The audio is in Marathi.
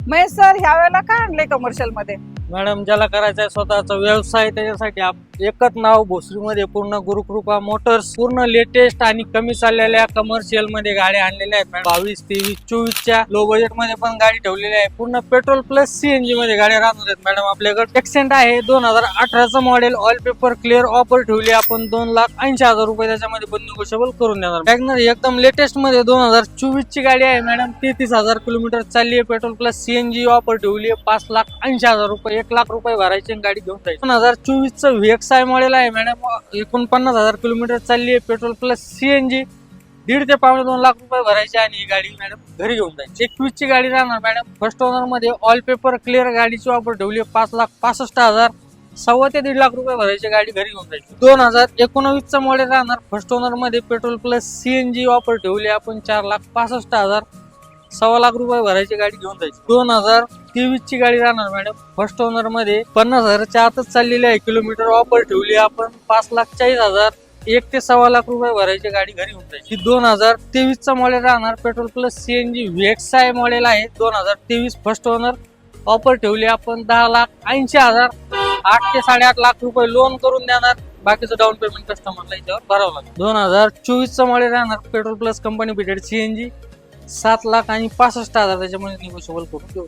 महेश सर ह्या वेळेला काय आणले कमर्शियल मध्ये? मॅडम, ज्याला करायचा आहे स्वतःचा व्यवसाय त्याच्यासाठी एकच नाव भोसरीमध्ये पूर्ण गुरुकृपा मोटर्स पूर्ण लेटेस्ट आणि कमी चाललेल्या कमर्शियल मध्ये गाड्या आणलेल्या आहेत मॅडम. 22, 23, 24च्या लो बजेट मध्ये पण गाडी ठेवलेली आहे. पूर्ण पेट्रोल प्लस सीएनजी मध्ये गाड्या राहणार आहेत मॅडम. आपल्याकडे एक्सेंट आहे 2018चं model, all paper clear offer ठेवली आपण 2,80,000 रुपये त्याच्यामध्ये पण निगोशिएबल करून देणार. वॅगनर एकदम लेटेस्ट मध्ये 2024ची गाडी आहे मॅडम. 33,000 किलोमीटर चालली आहे. पेट्रोल प्लस सीएनजी ऑफर ठेवली आहे 5,80,000 रुपये. 1,00,000 रुपये भरायची गाडी घेऊन जायची. 2024चं VXI मॉडेल आहे मॅडम. 49,000 किलोमीटर चालली आहे. पेट्रोल प्लस सीएनजी 1.5 ते 2.5 लाख रुपये भरायचे आणि ही गाडी मॅडम घरी घेऊन जायची. 21ची गाडी राहणार मॅडम. फर्स्ट ओनर मध्ये ऑल पेपर क्लिअर गाडीची ऑफर ठेवली आहे 5,65,000. 1.25 ते 1.5 लाख रुपये भरायची गाडी घरी घेऊन जायची. 2019चं मॉडेल राहणार. फर्स्ट ओनर मध्ये पेट्रोल प्लस सीएनजी ऑफर ठेवली आपण 4,65,000. 1.25 लाख रुपये भरायची गाडी घेऊन जायची. 2023ची गाडी राहणार मॅडम. फर्स्ट ओनर मध्ये 50,000च्या आतच चाललेली आहे. किलोमीटर ऑफर ठेवली आपण 5,40,000. 1 ते 1.25 लाख रुपये भरायची गाडी घरी होऊन जायची. 2023चा मॉडेल राहणार. Petrol plus CNG VXI model आहे. 2023 फर्स्ट ओनर. ऑफर ठेवली आपण 10,80,000. 8 ते 8.5 लाख रुपये लोन करून देणार. बाकीचं डाऊन पेमेंट कस्टमरला याच्यावर भरावं लागेल. 2024चं मॉडेल राहणार. Petrol plus company fitted CNG 7,65,000 त्याच्यामध्ये निगोशिएबल करून देऊ.